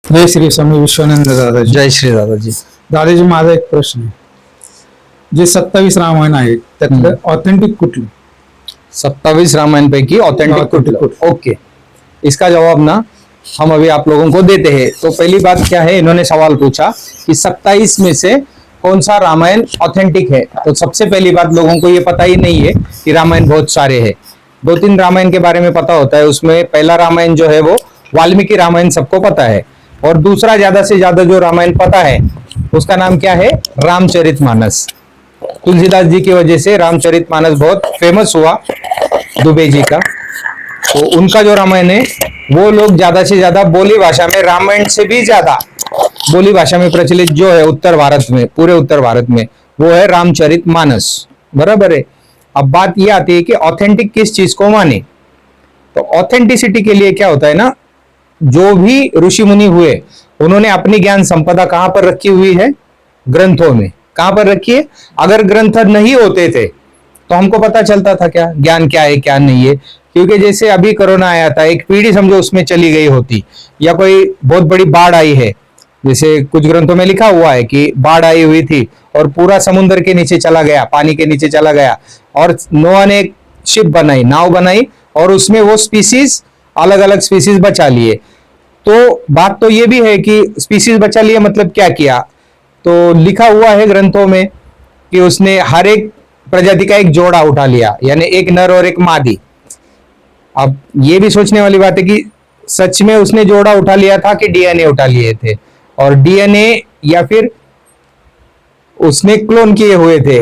जय श्री स्वामी विश्वानंद दादाजी. जय श्री दादाजी. दादाजी, माझा एक प्रश्न आहे. जे 27 रामायण आहे त्यातलं ऑथेंटिक कुठलं? 27 रामायण पैकी ऑथेंटिक Authentic कुछ ओके, इसका जवाब ना हम अभी आप लोगों को देते हैं. तो पहली बात क्या है, इन्होंने सवाल पूछा कि 27 में से कौन सा रामायण ऑथेंटिक है. तो सबसे पहली बात, लोगों को ये पता ही नहीं है कि रामायण बहुत सारे हैं. 2-3 रामायण के बारे में पता होता है. उसमें पहला रामायण जो है वो वाल्मीकि रामायण सबको पता है, और दूसरा ज्यादा से ज्यादा जो रामायण पता है उसका नाम क्या है, रामचरितमानस. तुलसीदास जी की वजह से रामचरितमानस बहुत फेमस हुआ, दुबे जी का. तो उनका जो रामायण है वो लोग ज्यादा से ज्यादा बोली भाषा में, रामायण से भी ज्यादा बोली भाषा में प्रचलित जो है उत्तर भारत में, पूरे उत्तर भारत में, वो है रामचरितमानस. बराबर है. अब बात ये आती है कि ऑथेंटिक किस चीज को माने. तो ऑथेंटिसिटी के लिए क्या होता है ना, जो भी ऋषि मुनि हुए उन्होंने अपनी ज्ञान संपदा कहां पर रखी हुई है, ग्रंथों में. कहां पर रखी है? अगर ग्रंथ नहीं होते थे तो हमको पता चलता था क्या ज्ञान क्या है क्या नहीं है. क्योंकि जैसे अभी कोरोना आया था, एक पीढ़ी समझो उसमें चली गई होती, या कोई बहुत बड़ी बाढ़ आई है, जैसे कुछ ग्रंथों में लिखा हुआ है कि बाढ़ आई हुई थी और पूरा समुद्र के नीचे चला गया, पानी के नीचे चला गया, और नोआ ने एक शिप बनाई, नाव बनाई, और उसमें वो स्पीसीज, अलग अलग स्पीसीज बचा लिए. तो बात तो ये भी है कि स्पीसीज बचा लिए मतलब क्या किया. तो लिखा हुआ है ग्रंथों में कि उसने हर एक प्रजाति का एक जोड़ा उठा लिया, यानी एक नर और एक मादी. अब ये भी सोचने वाली बात है कि सच में उसने जोड़ा उठा लिया था कि डीएनए उठा लिए थे, और डीएनए या फिर उसने क्लोन किए हुए थे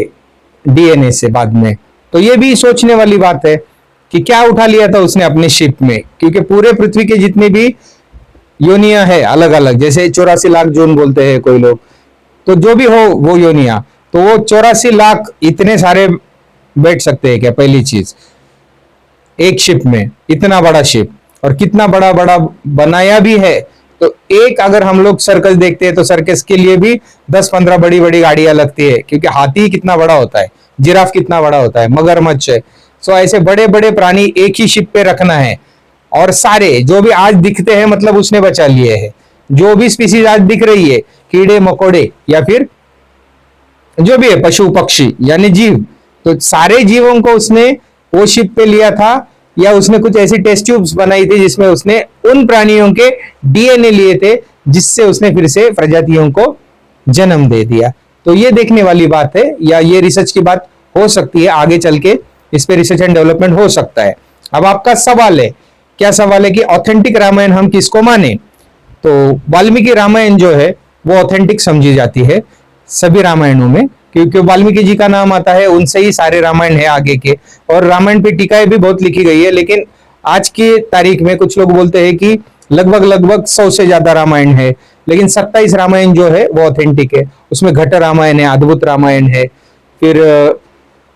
डीएनए से बाद में. तो ये भी सोचने वाली बात है कि क्या उठा लिया था उसने अपने शिप में. क्योंकि पूरे पृथ्वी के जितने भी योनिया है अलग अलग, जैसे 84 लाख जून बोलते हैं कोई लोग, तो जो भी हो वो योनिया, तो वो 84 लाख इतने सारे बैठ सकते हैं क्या, पहली चीज. एक शिप में इतना बड़ा शिप, और कितना बड़ा बड़ा बनाया भी है. तो एक अगर हम लोग सर्कस देखते हैं तो सर्कस के लिए भी 10-15 बड़ी बड़ी गाड़ियां लगती है, क्योंकि हाथी कितना बड़ा होता है, जिराफ कितना बड़ा होता है, मगरमच्छ है. सो ऐसे बड़े बड़े प्राणी एक ही शिप पे रखना है. और सारे जो भी आज दिखते हैं मतलब उसने बचा लिए हैं. जो भी स्पीसीज आज दिख रही है, कीड़े मकोड़े या फिर जो भी है, पशु पक्षी यानी जीव, तो सारे जीवों को उसने वो शिप पे लिया था, या उसने कुछ ऐसी टेस्ट ट्यूब्स बनाई थी जिसमें उसने उन प्राणियों के डीएनए लिए थे, जिससे उसने फिर से प्रजातियों को जन्म दे दिया. तो ये देखने वाली बात है, या ये रिसर्च की बात हो सकती है, आगे चल के इस पे रिसर्च एंड डेवलपमेंट हो सकता है. अब आपका सवाल है, क्या सवाल है कि ऑथेंटिक रामायण हम किसको माने. तो वाल्मीकि रामायण जो है वो ऑथेंटिक समझी जाती है सभी रामायणों में, क्योंकि वाल्मीकि जी का नाम आता है, उनसे ही सारे रामायण है आगे के. और रामायण पे टीकाएं भी बहुत लिखी गई है, लेकिन आज की तारीख में कुछ लोग बोलते हैं कि लगभग 100 से ज्यादा रामायण है, लेकिन 27 रामायण जो है वो ऑथेंटिक है. उसमें घट रामायण है, अद्भुत रामायण है, फिर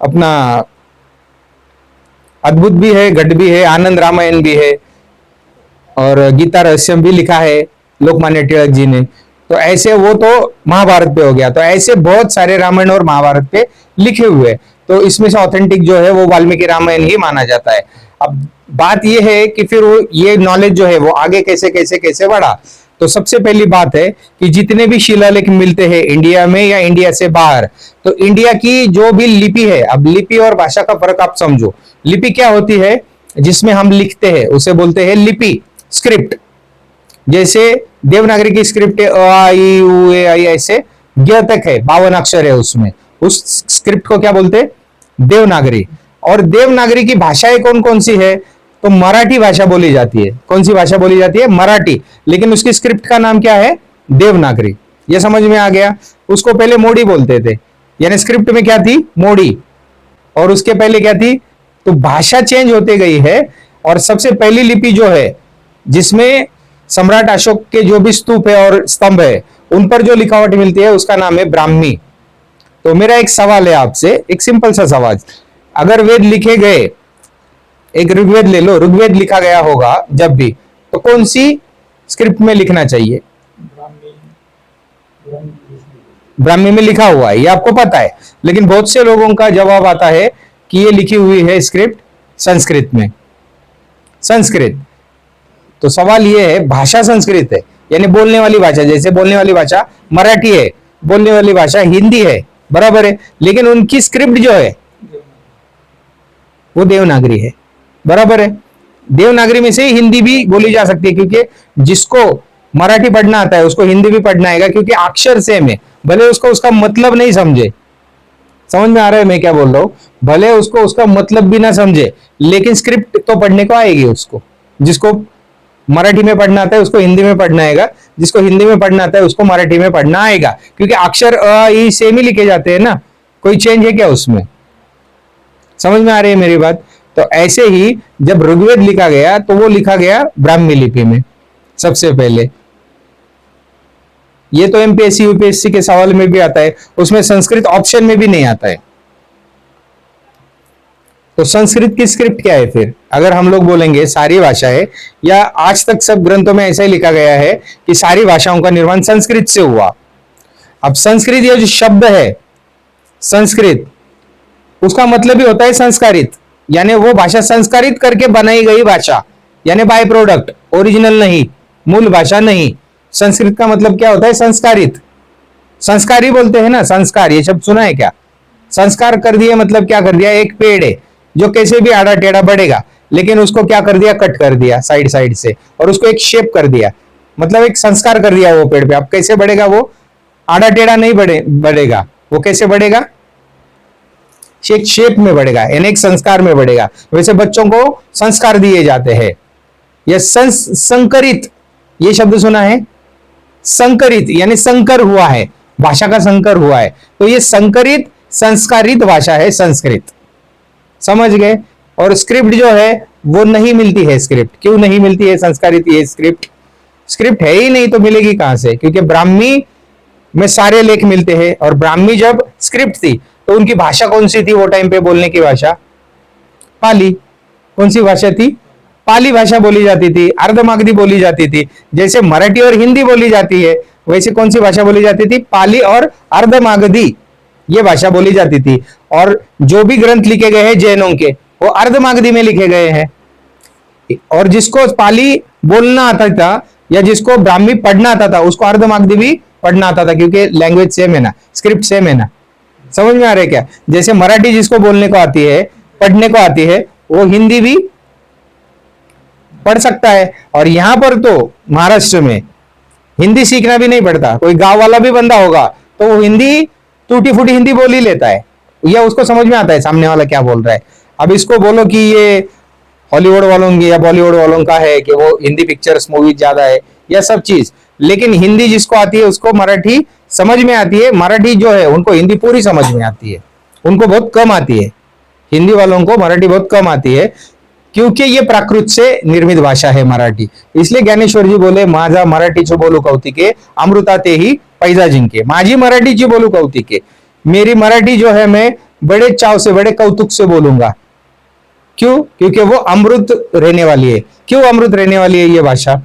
अपना अद्भुत भी है, घट भी है, आनंद रामायण भी है, और गीता रहस्यम भी लिखा है लोकमान्य तिलक जी ने. तो ऐसे वो तो महाभारत पे हो गया. तो ऐसे बहुत सारे रामायण और महाभारत पे लिखे हुए, तो इसमें से ऑथेंटिक जो है वो वाल्मीकि रामायण ही माना जाता है. अब बात ये है कि फिर वो ये नॉलेज जो है वो आगे कैसे कैसे कैसे बढ़ा. तो सबसे पहली बात है कि जितने भी शिलालेख मिलते हैं इंडिया में या इंडिया से बाहर, तो इंडिया की जो भी लिपि है, अब लिपि और भाषा का फर्क आप समझो. लिपि क्या होती है, जिसमें हम लिखते हैं उसे बोलते हैं लिपि, स्क्रिप्ट. जैसे देवनागरी की स्क्रिप्ट है, अ आ इ उ ए आई ऐसे ग तक है, 52 अक्षर है उसमें. उस स्क्रिप्ट को क्या बोलते हैं, देवनागरी. और देवनागरी की भाषाएं कौन कौन सी है, तो मराठी भाषा बोली जाती है. कौन सी भाषा बोली जाती है, मराठी. लेकिन उसकी स्क्रिप्ट का नाम क्या है, देवनागरी. ये समझ में आ गया. उसको पहले मोडी बोलते थे, यानी स्क्रिप्ट में क्या थी, मोडी. और उसके पहले क्या थी, तो भाषा चेंज होते गई है. और सबसे पहली लिपि जो है जिसमें सम्राट अशोक के जो भी स्तूप है और स्तंभ है उन पर जो लिखावट मिलती है उसका नाम है ब्राह्मी. तो मेरा एक सवाल है आपसे, एक सिंपल सा सवाल. अगर वेद लिखे गए, एक ऋग्वेद ले लो, ऋग्वेद लिखा गया होगा जब भी, तो कौन सी स्क्रिप्ट में लिखना चाहिए, ब्राह्मी में लिखा हुआ है, ये आपको पता है. लेकिन बहुत से लोगों का जवाब आता है कि ये लिखी हुई है स्क्रिप्ट संस्कृत में, संस्कृत. तो सवाल ये है, भाषा संस्कृत है, यानी बोलने वाली भाषा, जैसे बोलने वाली भाषा मराठी है, बोलने वाली भाषा हिंदी है, बराबर है, लेकिन उनकी स्क्रिप्ट जो है वो देवनागरी है, बराबर है। देवनागरी में से ही हिंदी भी बोली जा सकती है, क्योंकि जिसको मराठी पढ़ना आता है उसको हिंदी भी पढ़ना आएगा, क्योंकि अक्षर सेम है, भले उसको उसका मतलब नहीं समझे। समझ में आ रहा है मैं क्या बोल रहा हूं? भले उसको उसका मतलब भी ना समझे, लेकिन स्क्रिप्ट तो पढ़ने को आएगी उसको। जिसको मराठी में पढ़ना आता है उसको हिंदी में पढ़ना आएगा, जिसको हिंदी में पढ़ना आता है उसको मराठी में पढ़ना आएगा, क्योंकि अक्षर अ ई सेम ही लिखे जाते हैं ना, कोई चेंज है क्या उसमें? समझ में आ रही है मेरी बात? तो ऐसे ही जब ऋग्वेद लिखा गया तो वो लिखा गया ब्राह्मी लिपि में सबसे पहले। ये तो एमपीएससी यूपीएससी के सवाल में भी आता है, उसमें संस्कृत ऑप्शन में भी नहीं आता है। तो संस्कृत की स्क्रिप्ट क्या है फिर? अगर हम लोग बोलेंगे सारी भाषाएं, या आज तक सब ग्रंथों में ऐसा ही लिखा गया है कि सारी भाषाओं का निर्माण संस्कृत से हुआ। अब संस्कृत ये जो शब्द है संस्कृत, उसका मतलब ही होता है संस्कारित, यानी वो भाषा संस्कारित करके बनाई गई भाषा, यानी बाय प्रोडक्ट, ओरिजिनल नहीं, मूल भाषा नहीं। संस्कृत का मतलब क्या होता है? संस्कारित। संस्कारी बोलते हैं ना, संस्कार, ये शब्द सुना है क्या? संस्कार कर दिया मतलब क्या कर दिया? एक पेड़ है जो कैसे भी आड़ा टेढ़ा बढ़ेगा, लेकिन उसको क्या कर दिया? कट कर दिया साइड साइड से, और उसको एक शेप कर दिया, मतलब एक संस्कार कर दिया वो पेड़ पे। अब कैसे बढ़ेगा वो? आड़ा टेढ़ा नहीं बढ़ेगा, वो कैसे बढ़ेगा? एक शेप में बढ़ेगा, यानी एक संस्कार में बढ़ेगा। वैसे बच्चों को संस्कार दिए जाते हैं। यह संकरित, ये शब्द सुना है? संकरित यानी संकर हुआ है, भाषा का संकर हुआ है, तो ये संकरित संस्कारित भाषा है संस्कृत। समझ गए? और स्क्रिप्ट जो है वो नहीं मिलती है। स्क्रिप्ट क्यों नहीं मिलती है? संस्कारित ये स्क्रिप्ट, स्क्रिप्ट है ही नहीं तो मिलेगी कहां से? क्योंकि ब्राह्मी में सारे लेख मिलते हैं, और ब्राह्मी जब स्क्रिप्ट थी तो उनकी भाषा कौन सी थी वो टाइम पे? बोलने की भाषा पाली। कौन सी भाषा थी? पाली भाषा बोली जाती थी, अर्धमागधी बोली जाती थी। जैसे मराठी और हिंदी बोली जाती है, वैसे कौन सी भाषा बोली जाती थी? पाली और अर्धमागधी, ये भाषा बोली जाती थी। और जो भी ग्रंथ लिखे गए हैं जैनों के, वो अर्धमागधी में लिखे गए हैं। और जिसको पाली बोलना आता था या जिसको ब्राह्मी पढ़ना आता था, उसको अर्धमागधी भी पढ़ना आता था, क्योंकि लैंग्वेज सेम है ना, स्क्रिप्ट सेम है ना। समझ में आ रहा है क्या? जैसे मराठी जिसको बोलने को आती है, पढ़ने को आती है, वो हिंदी भी पढ़ सकता है। और यहां पर तो महाराष्ट्र में हिंदी सीखना भी नहीं पड़ता। कोई गांव वाला भी बंदा होगा तो वो हिंदी टूटी फूटी हिंदी बोल ही लेता है, या उसको समझ में आता है सामने वाला क्या बोल रहा है। अब इसको बोलो कि ये हॉलीवुड वालों की या बॉलीवुड वालों का है कि वो हिंदी पिक्चर्स मूवी ज्यादा है, या सब चीज, लेकिन हिंदी जिसको आती है उसको मराठी समझ में आती है। मराठी जो है उनको हिंदी पूरी समझ में आती है, उनको बहुत कम आती है। हिंदी वालों को मराठी बहुत कम आती है, क्योंकि ये प्राकृत से निर्मित भाषा है मराठी। इसलिए ज्ञानेश्वर जी बोले, माझा मराठीची बोलू कौतिके, अमृता ते ही पैजा जिंके। माझी मराठीची बोलू कौतिके, मेरी मराठी जो है मैं बड़े चाव से, बड़े कौतुक से बोलूंगा। क्यों? क्योंकि वो अमृत रहने वाली है। क्यों अमृत रहने वाली है ये भाषा?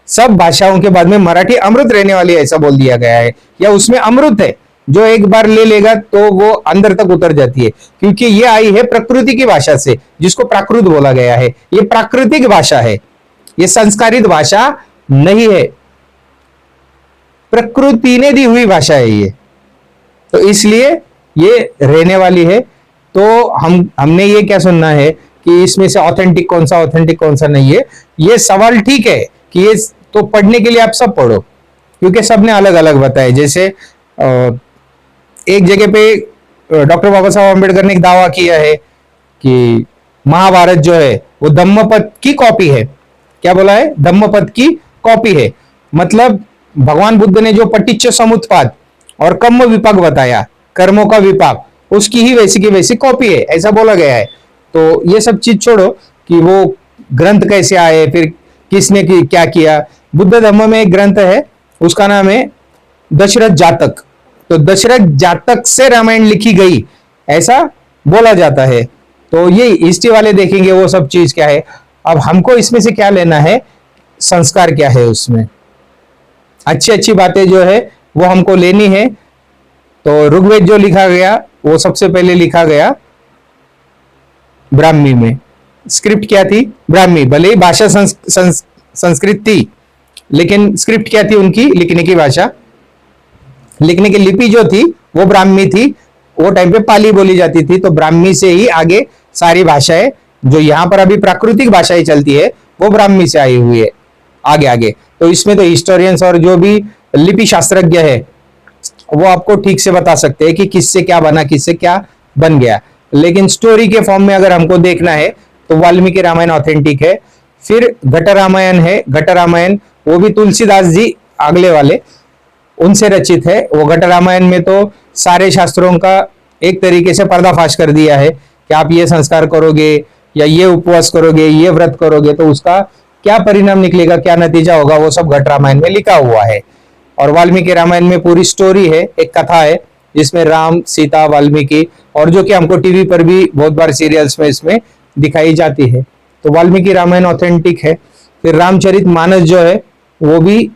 सब भाषाओं के बाद में मराठी अमृत रहने वाली है, ऐसा बोल दिया गया है, या उसमें अमृत है, जो एक बार ले लेगा तो वो अंदर तक उतर जाती है। क्योंकि ये आई है प्रकृति की भाषा से, जिसको प्राकृत बोला गया है। ये प्राकृतिक भाषा है, ये संस्कारित भाषा नहीं है, प्रकृति ने दी हुई भाषा है ये। तो इसलिए ये रहने वाली है। तो हमने ये क्या सुनना है कि इसमें से ऑथेंटिक कौन सा, ऑथेंटिक कौन सा नहीं है। ये सवाल ठीक है कि ये तो पढ़ने के लिए आप सब पढ़ो, क्योंकि सबने अलग अलग बताए। जैसे एक जगह पे डॉक्टर बाबा साहब अम्बेडकर ने एक दावा किया है कि महाभारत जो है वो धम्मपद की कॉपी है। क्या बोला है? धम्मपद की कॉपी है। मतलब भगवान बुद्ध ने जो पटिच्च समुत्पाद और कर्म विपाक बताया, कर्मों का विपाक, उसकी ही वैसी की वैसी कॉपी है, ऐसा बोला गया है। तो ये सब चीज छोड़ो कि वो ग्रंथ कैसे आए, फिर किसने क्या किया। बुद्ध धर्म में एक ग्रंथ है, उसका नाम है दशरथ जातक। तो दशरथ जातक से रामायण लिखी गई, ऐसा बोला जाता है। तो ये हिस्ट्री वाले देखेंगे वो सब चीज क्या है। अब हमको इसमें से क्या लेना है? संस्कार क्या है उसमें, अच्छी अच्छी बातें जो है वो हमको लेनी है। तो ऋग्वेद जो लिखा गया वो सबसे पहले लिखा गया ब्राह्मी में। स्क्रिप्ट क्या थी? ब्राह्मी। भले ही भाषा संस्कृत थी, लेकिन स्क्रिप्ट क्या थी उनकी लिखने की भाषा, लिखने की लिपि जो थी वो ब्राह्मी थी। वो टाइम पे पाली बोली जाती थी, तो ब्राह्मी से ही आगे सारी भाषाएं जो यहाँ पर अभी प्राकृतिक भाषाएं चलती है वो ब्राह्मी से आई हुई है आगे आगे। तो इसमें तो हिस्टोरियंस और जो भी लिपि शास्त्रज्ञ है वो आपको ठीक से बता सकते हैं कि किससे क्या बना, किससे क्या बन गया। लेकिन स्टोरी के फॉर्म में अगर हमको देखना है तो वाल्मीकि रामायण ऑथेंटिक है। फिर घट रामायण है, घट रामायण वो भी तुलसीदास जी अगले वाले उनसे रचित है। वो घट रामायण में तो सारे शास्त्रों का एक तरीके से पर्दाफाश कर दिया है कि आप ये संस्कार करोगे या ये उपवास करोगे, ये व्रत करोगे तो उसका क्या परिणाम निकलेगा, क्या नतीजा होगा, वो सब घट रामायण में लिखा हुआ है। और वाल्मीकि रामायण में पूरी स्टोरी है, एक कथा है जिसमें राम, सीता, वाल्मीकि और जो कि हमको टीवी पर भी बहुत बार सीरियल्स में इसमें दिखाई जाती है। तो वाल्मीकि रामायण ऑथेंटिक है। फिर रामचरित मानस जो है वो भी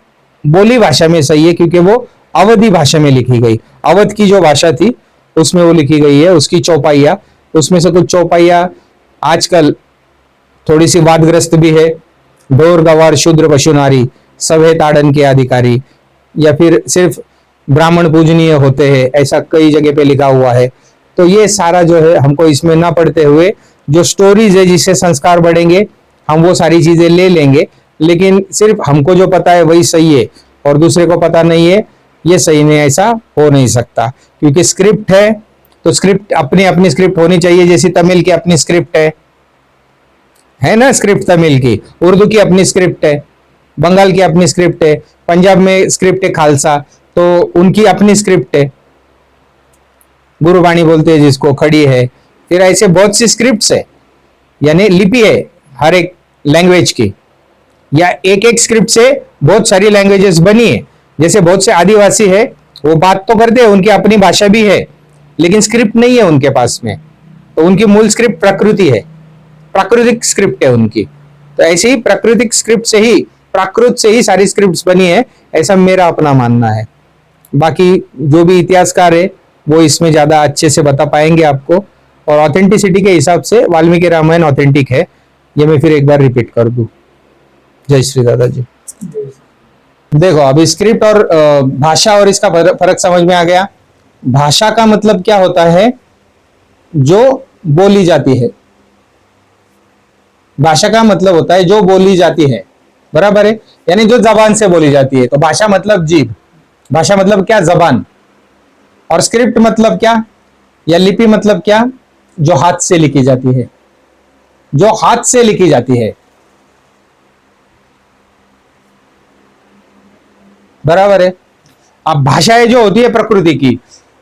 बोली भाषा में सही है क्योंकि वो अवधी भाषा में लिखी गई। अवध की जो भाषा थी उसमें वो लिखी गई है। उसकी चौपाइया, उसमें से कुछ चौपाइया आजकल थोड़ी सी वादग्रस्त भी है। ढोर गवार शूद्र पशु नारी सब है ताड़न के अधिकारी, या फिर सिर्फ ब्राह्मण पूजनीय होते हैं, ऐसा कई जगह पे लिखा हुआ है। तो ये सारा जो है हमको इसमें ना पढ़ते हुए जो स्टोरीज है जिससे संस्कार बढ़ेंगे हम वो सारी चीजें ले लेंगे। लेकिन सिर्फ हमको जो पता है वही सही है और दूसरे को पता नहीं है, ये सही नहीं, ऐसा हो नहीं सकता। क्योंकि स्क्रिप्ट है तो स्क्रिप्ट अपनी अपनी स्क्रिप्ट होनी चाहिए। जैसे तमिल की अपनी स्क्रिप्ट है ना, स्क्रिप्ट तमिल की, उर्दू की अपनी स्क्रिप्ट है, बंगाल की अपनी स्क्रिप्ट है, पंजाब में स्क्रिप्ट है खालसा, तो उनकी अपनी स्क्रिप्ट है, गुरुबाणी बोलते हैं जिसको, खड़ी है। फिर ऐसे बहुत सी स्क्रिप्ट्स है, यानी लिपि है हर एक लैंग्वेज की, या एक एक स्क्रिप्ट से बहुत सारी लैंग्वेजेस बनी है। जैसे बहुत से आदिवासी है वो बात तो करते हैं, उनकी अपनी भाषा भी है लेकिन स्क्रिप्ट नहीं है उनके पास में, तो उनकी मूल स्क्रिप्ट प्रकृति है, प्राकृतिक स्क्रिप्ट है उनकी। तो ऐसे ही प्राकृतिक स्क्रिप्ट से ही, प्राकृत से ही सारी स्क्रिप्ट्स बनी है, ऐसा मेरा अपना मानना है। बाकी जो भी इतिहासकार है वो इसमें ज्यादा अच्छे से बता पाएंगे आपको। और ऑथेंटिसिटी के हिसाब से वाल्मीकि रामायण ऑथेंटिक है, ये मैं फिर एक बार रिपीट कर दूं। जय श्री दादाजी। देखो अभी स्क्रिप्ट और भाषा और इसका फर्क समझ में आ गया। भाषा का मतलब क्या होता है, जो बोली जाती है। भाषा का मतलब होता है जो बोली जाती है, बराबर है, यानी जो जबान से बोली जाती है। तो भाषा मतलब जीभ, भाषा मतलब क्या, जबान। और स्क्रिप्ट मतलब क्या, या लिपि मतलब क्या, जो हाथ से लिखी जाती है, जो हाथ से लिखी जाती है, बराबर है। अब भाषाएं जो होती है प्रकृति की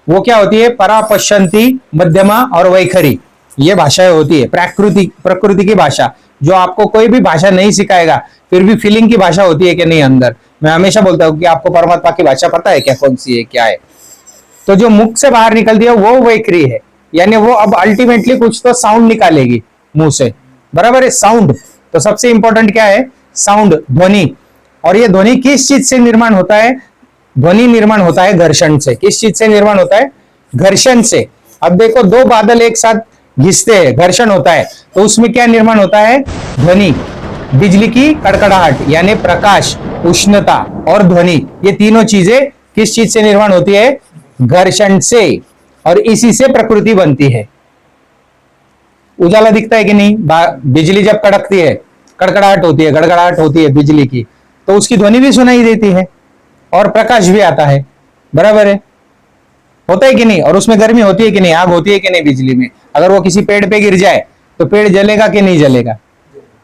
वो क्या होती है, परा, पश्यंती, मध्यमा और वैखरी, ये भाषाएं होती है प्रकृति की भाषा। जो आपको कोई भी भाषा नहीं सिखाएगा फिर भी फीलिंग की भाषा होती है कि नहीं अंदर। मैं हमेशा बोलता हूं कि आपको परमात्मा की भाषा पता है क्या, कौन सी है, क्या है। तो जो मुख से बाहर निकलती है वो वैखरी है, यानी वो अब अल्टीमेटली कुछ तो साउंड निकालेगी मुंह से, बराबर है। साउंड, तो सबसे इंपॉर्टेंट क्या है, साउंड, ध्वनि। और ये ध्वनि किस चीज से निर्माण होता है, ध्वनि निर्माण होता है घर्षण से। किस चीज से निर्माण होता है, घर्षण से। अब देखो दो बादल एक साथ घिसते हैं, घर्षण होता है, तो उसमें क्या निर्माण होता है, ध्वनि। बिजली की कड़कड़ाहट यानी प्रकाश, उष्णता और ध्वनि, ये तीनों चीजें किस चीज से निर्माण होती है, घर्षण से। और इसी से प्रकृति बनती है। उजाला दिखता है कि नहीं, बिजली जब कड़कती है, कड़कड़ाहट होती है, गड़गड़ाहट होती है बिजली की, तो उसकी ध्वनि भी सुनाई देती है और प्रकाश भी आता है, बराबर है, होता है कि नहीं। और उसमें गर्मी होती है कि नहीं, आग होती है कि नहीं बिजली में। अगर वो किसी पेड़ पे गिर जाए तो पेड़ जलेगा कि नहीं जलेगा,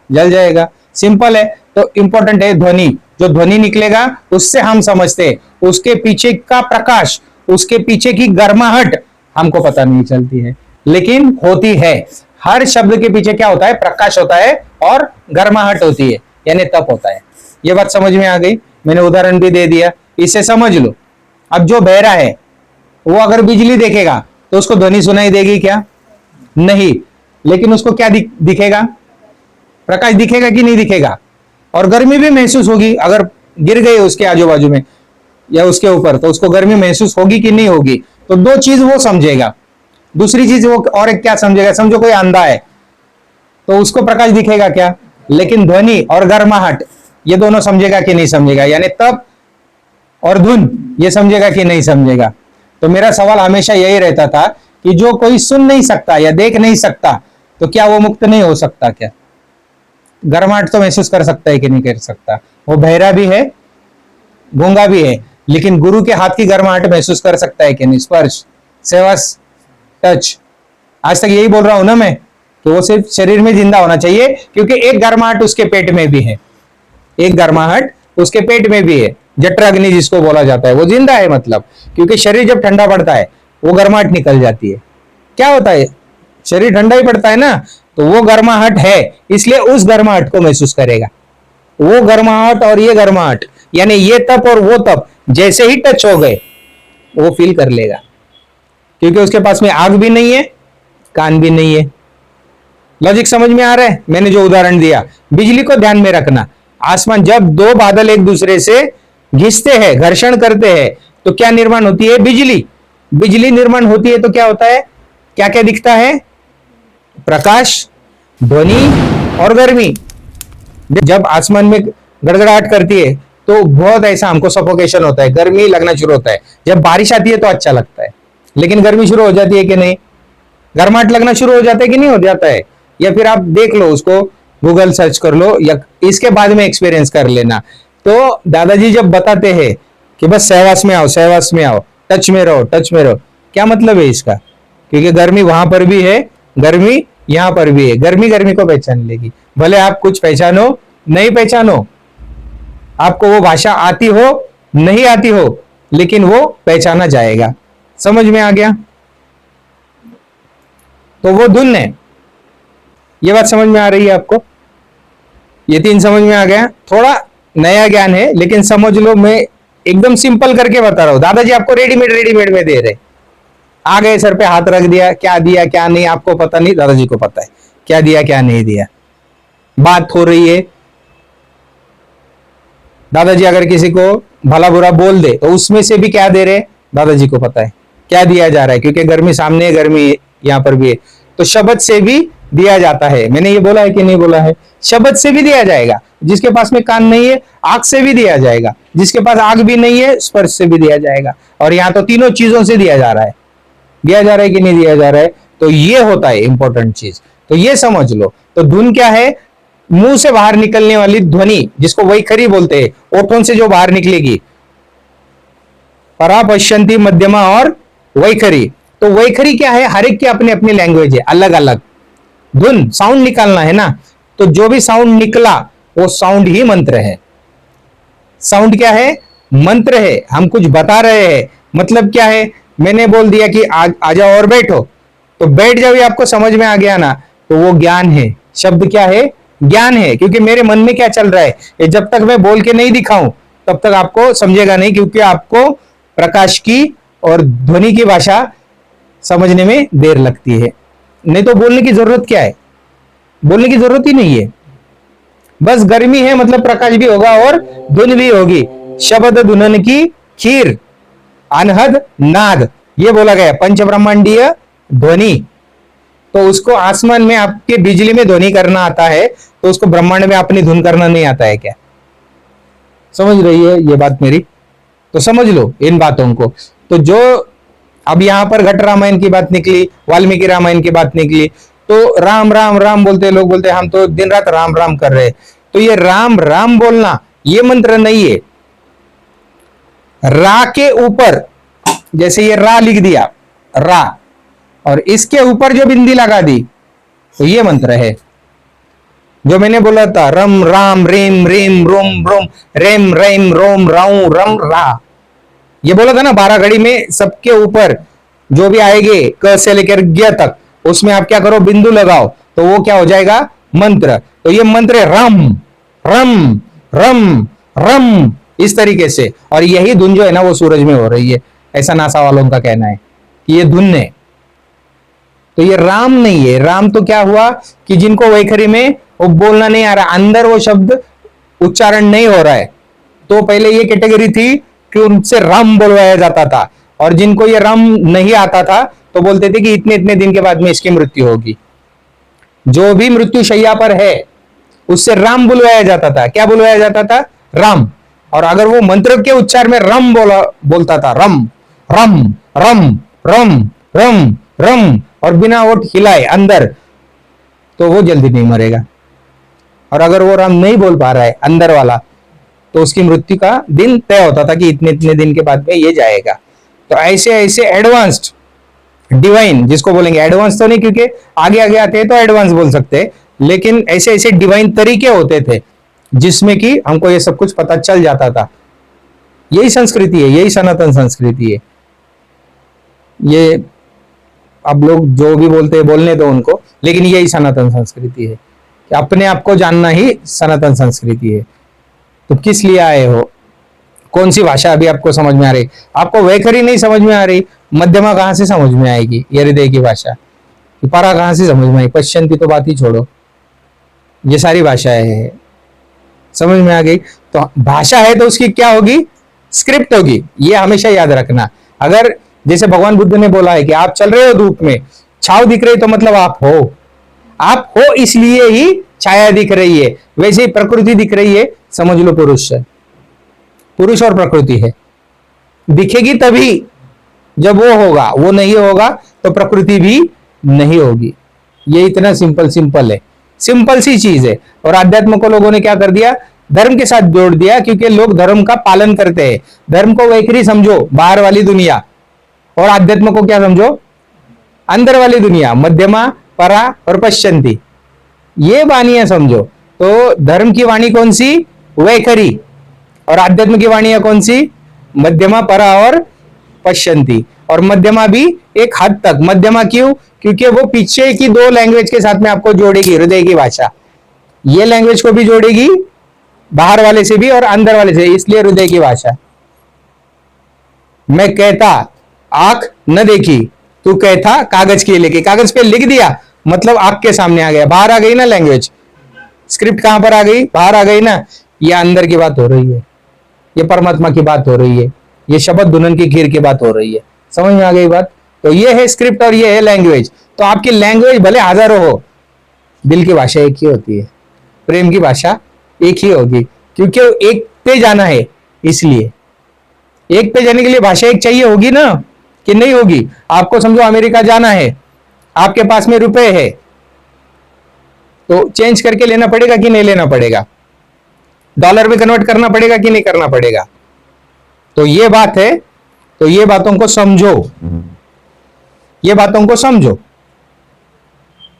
जल जाएगा, सिंपल है। तो इंपॉर्टेंट है ध्वनि, जो ध्वनि निकलेगा उससे हम समझते हैं, उसके पीछे का प्रकाश, उसके पीछे की गर्माहट हमको पता नहीं चलती है लेकिन होती है। हर शब्द के पीछे क्या होता है, प्रकाश होता है और गर्माहट होती है, यानी तप होता है। ये बात समझ में आ गई, मैंने उदाहरण भी दे दिया, इसे समझ लो। अब जो बहरा है वो अगर बिजली देखेगा तो उसको ध्वनि सुनाई देगी क्या, नहीं, लेकिन उसको क्या दिखेगा, प्रकाश दिखेगा कि नहीं दिखेगा। और गर्मी भी महसूस होगी, अगर गिर गए उसके आजू बाजू में या उसके ऊपर तो उसको गर्मी महसूस होगी कि नहीं होगी। तो दो चीज वो समझेगा। दूसरी चीज वो और एक क्या समझेगा, समझो कोई अंधा है तो उसको प्रकाश दिखेगा क्या, लेकिन ध्वनि और गर्माहट ये दोनों समझेगा कि नहीं समझेगा, यानी तप और धुन, ये समझेगा कि नहीं समझेगा। तो मेरा सवाल हमेशा यही रहता था कि जो कोई सुन नहीं सकता या देख नहीं सकता, तो क्या वो मुक्त नहीं हो सकता? क्या गर्माहट तो महसूस कर सकता है कि नहीं कर सकता? वो बहरा भी है, गूंगा भी है, लेकिन गुरु के हाथ की गर्माहट महसूस कर सकता है कि नहीं? स्पर्श, सेवस, टच। आज तक यही बोल रहा हूं ना मैं कि वो सिर्फ शरीर में जिंदा होना चाहिए, क्योंकि एक गर्माहट उसके पेट में भी है, एक गर्माहट उसके पेट में भी है, जठर अग्नि जिसको बोला जाता है, वो जिंदा है। मतलब क्योंकि शरीर जब ठंडा पड़ता है वो गर्माहट निकल जाती है। क्या होता है, शरीर ठंडा ही पड़ता है ना, तो वो गर्माहट है, इसलिए उस गर्माहट को महसूस करेगा। वो गर्माहट और ये गर्माहट, यानी ये तप और वो तप जैसे ही टच हो गए वो फील कर लेगा, क्योंकि उसके पास में आग भी नहीं है, कान भी नहीं है। लॉजिक समझ में आ रहा है? मैंने जो उदाहरण दिया, बिजली को ध्यान में रखना। आसमान, जब दो बादल एक दूसरे से घिसते हैं, घर्षण करते हैं, तो क्या निर्माण होती है? बिजली। बिजली निर्माण होती है तो क्या होता है? क्या क्या दिखता है? प्रकाश, ध्वनि और गर्मी। जब आसमान में गड़गड़ाहट करती है तो बहुत ऐसा हमको सफोकेशन होता है, गर्मी लगना शुरू होता है। जब बारिश आती है तो अच्छा लगता है, लेकिन गर्मी शुरू हो जाती है कि नहीं? गर्माहट लगना शुरू हो जाता है कि नहीं हो जाता है? या फिर आप देख लो, उसको गूगल सर्च कर लो या इसके बाद में एक्सपीरियंस कर लेना। तो दादाजी जब बताते हैं कि बस सहवास में आओ, सहवास में आओ, टच में रहो, टच में रहो, क्या मतलब है इसका? क्योंकि गर्मी वहां पर भी है, गर्मी यहां पर भी है। गर्मी गर्मी को पहचान लेगी, भले आप कुछ पहचानो नहीं पहचानो, आपको वो भाषा आती हो नहीं आती हो, लेकिन वो पहचाना जाएगा। समझ में आ गया? तो वो धुन है। ये बात समझ में आ रही है आपको? ये तीन समझ में आ गया? थोड़ा नया ज्ञान है, लेकिन समझ लो, मैं एकदम सिंपल करके बता रहा हूं। दादाजी आपको रेडीमेड रेडीमेड में दे रहे। आ गए, सर पे हाथ रख दिया, क्या दिया क्या नहीं आपको पता नहीं, दादाजी को पता है क्या दिया क्या नहीं दिया। बात हो रही है, दादाजी अगर किसी को भला बुरा बोल दे तो उसमें से भी क्या दे रहे, दादाजी को पता है क्या दिया जा रहा है, क्योंकि गर्मी सामने है, गर्मी यहां पर भी है। तो शब्द से भी दिया जाता है। मैंने ये बोला है कि नहीं बोला है? शब्द से भी दिया जाएगा। जिसके पास में कान नहीं है, आंख से भी दिया जाएगा। जिसके पास आंख भी नहीं है, स्पर्श से भी दिया जाएगा। और यहां तो तीनों चीजों से दिया जा रहा है। दिया जा रहा है कि नहीं दिया जा रहा है? तो ये होता है इंपॉर्टेंट चीज। तो ये समझ लो। तो धुन क्या है? मुंह से बाहर निकलने वाली ध्वनि, जिसको वैखरी बोलते हैं, ओठों से जो बाहर निकलेगी, परा, पश्यंती, मध्यमा और वैखरी। तो वैखरी क्या है? हर एक की अपनी अपनी लैंग्वेज है, अलग अलग। धुन साउंड निकालना है ना, तो जो भी साउंड निकला वो साउंड ही मंत्र है। साउंड क्या है? मंत्र है। हम कुछ बता रहे हैं, मतलब क्या है? मैंने बोल दिया कि आ जाओ और बैठो, तो बैठ जाओ, ये आपको समझ में आ गया ना, तो वो ज्ञान है। शब्द क्या है? ज्ञान है। क्योंकि मेरे मन में क्या चल रहा है, ये जब तक मैं बोल के नहीं दिखाऊं तब तक आपको समझेगा नहीं, क्योंकि आपको प्रकाश की और ध्वनि की भाषा समझने में देर लगती है। नहीं तो बोलने की जरूरत क्या है? बोलने की जरूरत ही नहीं है। बस गर्मी है, मतलब प्रकाश भी होगा और धुन भी होगी। शब्द धुनन की खीर, अनहद नाद, ये बोला गया पंच ब्रह्मांडीय ध्वनि। तो उसको आसमान में आपके बिजली में ध्वनि करना आता है, तो उसको ब्रह्मांड में अपनी धुन करना नहीं आता है क्या? समझ रही है ये बात मेरी? तो समझ लो इन बातों को। तो जो अब यहां पर घट रामायण की बात निकली, वाल्मीकि रामायण की बात निकली, तो राम राम राम बोलते लोग, बोलते हम तो दिन रात राम राम कर रहे हैं। तो ये राम राम बोलना ये मंत्र नहीं है। रा के ऊपर जैसे ये रा लिख दिया, रा, और इसके ऊपर जो बिंदी लगा दी, तो ये मंत्र है। जो मैंने बोला था, रम राम रेम रेम रोम रोम रेम रेम रोम राऊ रम रा, ये बोला था ना 12 घड़ी में। सबके ऊपर जो भी आएंगे क से लेकर ग तक, उसमें आप क्या करो, बिंदु लगाओ, तो वो क्या हो जाएगा? मंत्र। तो ये मंत्र है रम रम रम रम, इस तरीके से। और यही धुन जो है ना वो सूरज में हो रही है, ऐसा नासा वालों का कहना है कि ये धुन है। तो ये राम नहीं है। राम तो क्या हुआ कि जिनको वैखरी में वो बोलना नहीं आ रहा, अंदर वो शब्द उच्चारण नहीं हो रहा है, तो पहले ये कैटेगरी थी कि उनसे राम बोलवाया जाता था। और जिनको ये राम नहीं आता था तो बोलते थे कि इतने इतने दिन के बाद में इसकी मृत्यु होगी। जो भी मृत्यु शैया पर है, उससे राम बुलवाया जाता था। क्या बुलवाया जाता था? राम। और अगर वो मंत्र के उच्चार में रम बोलता था, रम रम रम रम रम रम, और बिना ओठ हिलाए अंदर, तो वो जल्दी नहीं मरेगा। और अगर वो राम नहीं बोल पा रहा है अंदर वाला, तो उसकी मृत्यु का दिन तय होता था कि इतने इतने दिन के बाद में ये जाएगा। तो ऐसे ऐसे एडवांस्ड डिवाइन, जिसको बोलेंगे एडवांस तो नहीं, क्योंकि आगे आगे आते हैं तो एडवांस बोल सकते हैं, लेकिन ऐसे ऐसे डिवाइन तरीके होते थे जिसमें कि हमको ये सब कुछ पता चल जाता था। यही संस्कृति है, यही सनातन संस्कृति है। ये अब लोग जो भी बोलते हैं बोलने दो उनको, लेकिन यही सनातन संस्कृति है कि अपने आप को जानना ही सनातन संस्कृति है। तो किस लिए आए हो? कौन सी भाषा अभी आपको समझ में आ रही? आपको वैखरी नहीं समझ में आ रही, मध्यमा कहां से समझ में आएगी? ये हृदय की भाषा, परा कहां से समझ में आई? पश्चिम तो बात ही छोड़ो, ये सारी भाषाएं हैं, समझ में आ गई? तो भाषा है तो उसकी क्या होगी? स्क्रिप्ट होगी। ये हमेशा याद रखना। अगर जैसे भगवान बुद्ध ने बोला है कि आप चल रहे हो धूप में, छाव दिख रही, तो मतलब आप हो इसलिए ही छाया दिख रही है। वैसे ही प्रकृति दिख रही है, समझ लो पुरुष है, पुरुष और प्रकृति है। दिखेगी तभी जब वो होगा, वो नहीं होगा तो प्रकृति भी नहीं होगी। ये इतना सिंपल है, सिंपल सी चीज है। और आध्यात्म को लोगों ने क्या कर दिया? धर्म के साथ जोड़ दिया, क्योंकि लोग धर्म का पालन करते हैं। धर्म को वैखरी समझो, बाहर वाली दुनिया, और आध्यात्म को क्या समझो? अंदर वाली दुनिया, मध्यमा, परा और पश्चंती, ये वाणियां समझो। तो धर्म की वाणी कौन सी? वैखरी। और आध्यात्म की वाणी कौन सी? मध्यमा, परा और पश्चंती। और मध्यमा भी एक हद तक। मध्यमा क्यों? क्योंकि वो पीछे की दो लैंग्वेज के साथ में आपको जोड़ेगी, हृदय की भाषा। ये लैंग्वेज को भी जोड़ेगी, बाहर वाले से भी और अंदर वाले से, इसलिए हृदय की भाषा। मैं कहता, आंख न देखी, तू कहता कागज के लेके, कागज पे लिख दिया, मतलब आंख के सामने आ गया, बाहर आ गई ना लैंग्वेज। स्क्रिप्ट कहां पर आ गई? बाहर आ गई ना। ये अंदर की बात हो रही है, ये परमात्मा की बात हो रही है, ये शब्द दुल्हन की खीर की बात हो रही है। समझ में आ गई बात? तो ये है स्क्रिप्ट और ये है लैंग्वेज। तो आपकी लैंग्वेज भले हजारों हो, दिल की भाषा एक ही होती है, प्रेम की भाषा एक ही होगी, क्योंकि एक पे जाना है। इसलिए एक पे जाने के लिए भाषा एक चाहिए होगी ना, कि नहीं होगी? आपको समझो अमेरिका जाना है, आपके पास में रुपए है, तो चेंज करके लेना पड़ेगा कि नहीं लेना पड़ेगा? डॉलर में कन्वर्ट करना पड़ेगा कि नहीं करना पड़ेगा? तो ये बात है। तो ये बातों को समझो, ये बातों को समझो।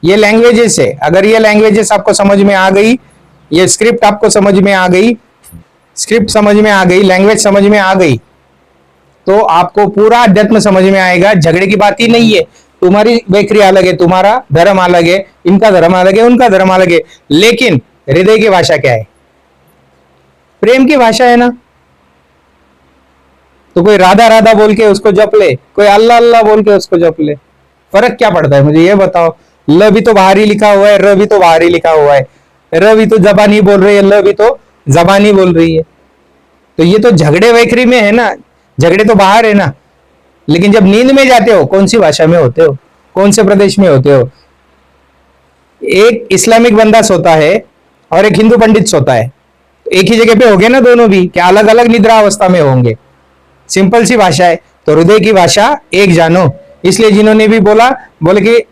ये लैंग्वेजेस है, अगर ये लैंग्वेजेस आपको समझ में आ गई, ये स्क्रिप्ट आपको समझ में आ गई, स्क्रिप्ट समझ में आ गई, लैंग्वेज समझ में आ गई, तो आपको पूरा अध्यात्म समझ में आएगा। झगड़े की बात ही नहीं है। तुम्हारी वैखरी अलग है, तुम्हारा धर्म अलग है, इनका धर्म अलग है, उनका धर्म अलग है, लेकिन हृदय की भाषा क्या है? प्रेम की भाषा है ना। तो कोई राधा राधा बोल के उसको जप ले, कोई अल्लाह अल्लाह बोल के उसको जप ले, फर्क क्या पड़ता है? मुझे ये बताओ। ल भी तो बाहर ही लिखा हुआ है, र भी तो बाहर ही लिखा हुआ है, र भी तो जबान ही बोल रही है, ल भी तो जबान ही बोल रही है। तो ये तो झगड़े वैखरी में है ना, झगड़े तो बाहर है ना। लेकिन जब नींद में जाते हो, कौन सी भाषा में होते हो? कौन से प्रदेश में होते हो? एक इस्लामिक बंदा सोता है और एक हिंदू पंडित सोता है, एक ही जगह पे होंगे ना दोनों भी? क्या अलग अलग निद्रा अवस्था में होंगे? सिंपल सी भाषा है। तो हृदय की भाषा एक जानो। इसलिए जिन्होंने भी बोला, बोले कि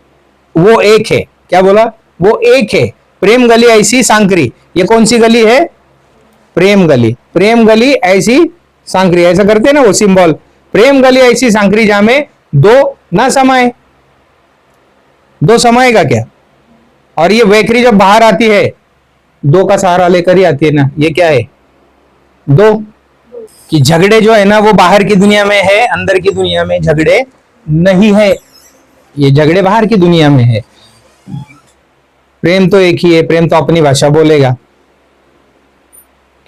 वो एक है। क्या बोला? वो एक है। प्रेम गली ऐसी सांकरी, ये कौन सी गली है? प्रेम गली। प्रेम गली ऐसी सांकरी, ऐसा करते हैं ना वो सिंबल, प्रेम गली ऐसी सांकरी जहां में दो ना समाये। दो समाएगा क्या? और ये वैखरी जब बाहर आती है, दो का सहारा लेकर ही आती है ना। ये क्या है? दो। कि झगड़े जो है ना, वो बाहर की दुनिया में है, अंदर की दुनिया में झगड़े नहीं है। ये झगड़े बाहर की दुनिया में है। प्रेम तो एक ही है, प्रेम तो अपनी भाषा बोलेगा,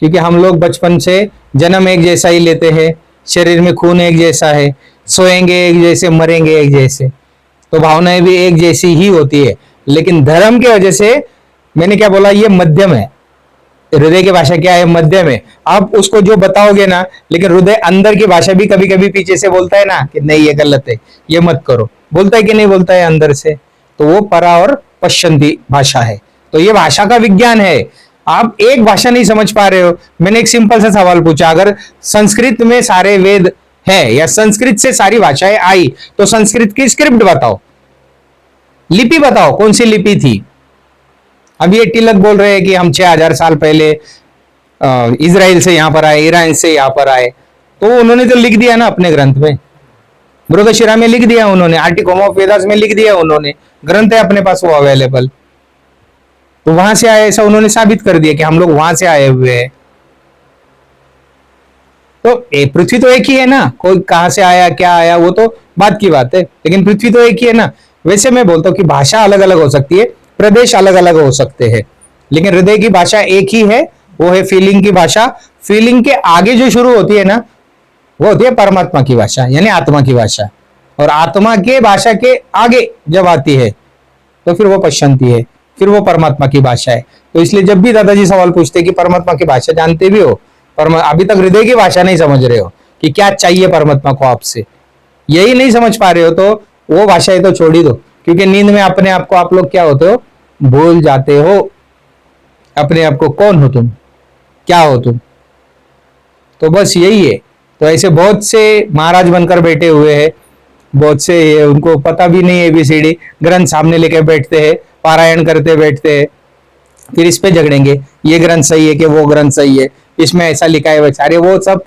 क्योंकि हम लोग बचपन से जन्म एक जैसा ही लेते हैं, शरीर में खून एक जैसा है, सोएंगे एक जैसे, मरेंगे एक जैसे, तो भावनाएं भी एक जैसी ही होती है। लेकिन धर्म की वजह से, मैंने क्या बोला, ये मध्यम है। हृदय की भाषा क्या है? मध्यम है। आप उसको जो बताओगे ना, लेकिन हृदय अंदर की भाषा भी कभी कभी पीछे से बोलता है ना कि नहीं ये गलत है, ये मत करो। बोलता है कि नहीं बोलता है अंदर से? तो वो परा और पश्चंती भाषा है। तो ये भाषा का विज्ञान है। आप एक भाषा नहीं समझ पा रहे हो। मैंने एक सिंपल सा सवाल पूछा, अगर संस्कृत में सारे वेद है या संस्कृत से सारी भाषाएं आई, तो संस्कृत की स्क्रिप्ट बताओ, लिपि बताओ, कौन सी लिपि थी। अब ये तिलक बोल रहे हैं कि हम 6000 साल पहले इजराइल से यहां पर आए, ईरान से यहां पर आए, तो उन्होंने तो लिख दिया ना अपने ग्रंथ में, मृगशिरा में लिख दिया उन्होंने, आर्टिकल ऑफ वेदास में लिख दिया उन्होंने, ग्रंथ है अपने पास वो अवेलेबल। तो वहां से आए ऐसा उन्होंने साबित कर दिया कि हम लोग वहां से आए हुए हैं। तो पृथ्वी तो एक ही है ना, कोई कहां से आया क्या आया वो तो बात की बात है, लेकिन पृथ्वी तो एक ही है ना। वैसे मैं बोलता हूँ कि भाषा अलग अलग हो सकती है, प्रदेश अलग अलग हो सकते हैं, लेकिन हृदय की भाषा एक ही है, वो है फीलिंग की भाषा। फीलिंग के आगे जो शुरू होती है ना, वो होती है परमात्मा की भाषा, यानी आत्मा की भाषा। और आत्मा के भाषा के आगे जब आती है तो फिर वो पश्चंती है, फिर वो परमात्मा की भाषा है। तो इसलिए जब भी दादाजी सवाल पूछते कि परमात्मा की भाषा जानते भी हो, पर अभी तक हृदय की भाषा नहीं समझ रहे हो कि क्या चाहिए परमात्मा को आपसे, यही नहीं समझ पा रहे हो, तो वो भाषाएं तो छोड़ ही दो। क्योंकि नींद में अपने आप को आप लोग क्या होते हो, भूल जाते हो अपने आप को, कौन हो तुम, क्या हो तुम। तो बस यही है। तो ऐसे बहुत से महाराज बनकर बैठे हुए हैं, बहुत से उनको पता भी नहीं है एबीसीडी, ग्रंथ सामने लेके बैठते हैं, पारायण करते बैठते हैं, फिर इस पे झगड़ेंगे ये ग्रंथ सही है कि वो ग्रंथ सही है, इसमें ऐसा लिखा है वैसा। अरे वो सब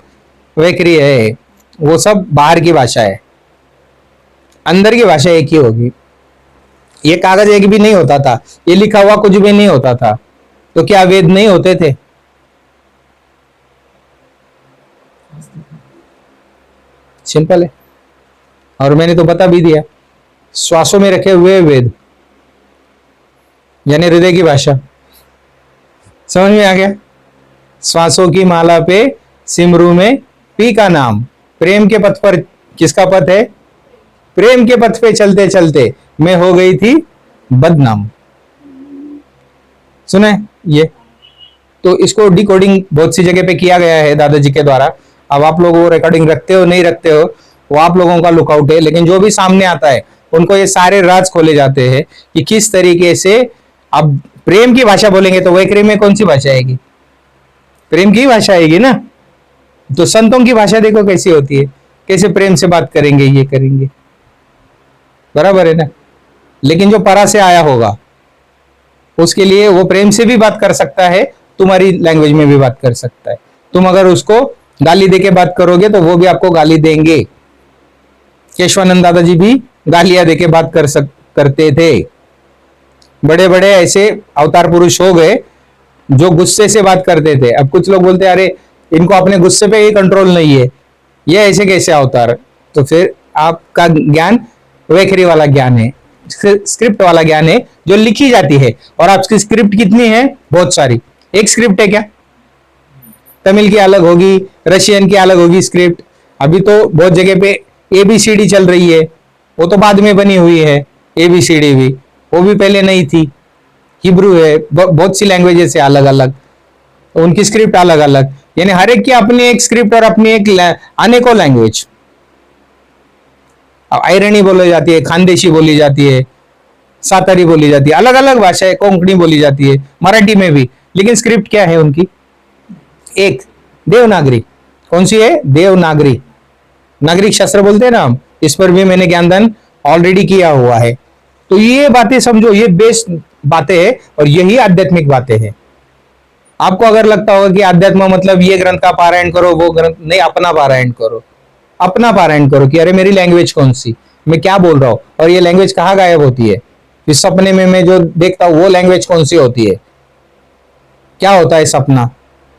वैखरी है, वो सब बाहर की भाषा है, अंदर की भाषा एक ही होगी। ये कागज एक भी नहीं होता था, ये लिखा हुआ कुछ भी नहीं होता था, तो क्या वेद नहीं होते थे? सिंपल है। और मैंने तो बता भी दिया, श्वासों में रखे हुए वेद, यानी हृदय की भाषा। समझ में आ गया? श्वासों की माला पे सिमरू में पी का नाम, प्रेम के पथ पर, किसका पथ है? प्रेम के पथ पे चलते चलते मैं हो गई थी बदनाम। सुना है ये? तो इसको डिकोडिंग बहुत सी जगह पे किया गया है दादाजी के द्वारा। अब आप लोग वो रिकॉर्डिंग रखते हो नहीं रखते हो वो आप लोगों का लुकआउट है, लेकिन जो भी सामने आता है उनको ये सारे राज खोले जाते हैं कि किस तरीके से। अब प्रेम की भाषा बोलेंगे तो वैखरी में कौन सी भाषा आएगी? प्रेम की भाषा आएगी ना। तो संतों की भाषा देखो कैसी होती है, कैसे प्रेम से बात करेंगे, ये करेंगे, बराबर है ना। लेकिन जो परा से आया होगा उसके लिए वो प्रेम से भी बात कर सकता है, तुम्हारी लैंग्वेज में भी बात कर सकता है। तुम अगर उसको गाली देके बात करोगे तो वो भी आपको गाली देंगे। केशवानंद दादाजी भी गालियां देके बात करते थे। बड़े बड़े ऐसे अवतार पुरुष हो गए जो गुस्से से बात करते थे। अब कुछ लोग बोलते हैं अरे इनको अपने गुस्से पे ही कंट्रोल नहीं है, ये ऐसे कैसे अवतार? तो फिर आपका ज्ञान वैखरी वाला ज्ञान है, स्क्रिप्ट वाला ज्ञान है जो लिखी जाती है। और आपकी स्क्रिप्ट कितनी है? बहुत सारी। एक स्क्रिप्ट है क्या? तमिल की अलग होगी, रशियन की अलग होगी स्क्रिप्ट। अभी तो बहुत जगह पे एबीसीडी चल रही है, वो तो बाद में बनी हुई है। एबीसीडी भी, वो भी पहले नहीं थी। हिब्रू है, बहुत सी लैंग्वेजेस है अलग अलग, उनकी स्क्रिप्ट अलग अलग, यानी हर एक की अपनी एक स्क्रिप्ट और अपनी एक अनेकों लैंग्वेज। आयरनी बोली जाती है, खानदेशी बोली जाती है, सातारी बोली जाती है, अलग अलग भाषाएं, कोंकणी बोली जाती है, मराठी में भी। लेकिन स्क्रिप्ट क्या है उनकी? एक देवनागरी। कौन सी है? देवनागरी। नागरिक शास्त्र बोलते हैं ना हम, इस पर भी मैंने ज्ञानदान ऑलरेडी किया हुआ है। तो ये बातें समझो, ये बेस्ट बातें हैं और यही आध्यात्मिक बातें हैं। आपको अगर लगता होगा कि आध्यात्म मतलब ये ग्रंथ का पारायण करो, वो ग्रंथ नहीं, अपना पारायण करो। अपना पारायण करो कि अरे मेरी लैंग्वेज कौन सी, मैं क्या बोल रहा हूं, और ये लैंग्वेज कहाँ गायब होती है। इस सपने में मैं जो देखता हूं वो लैंग्वेज कौन सी होती है? क्या होता है सपना?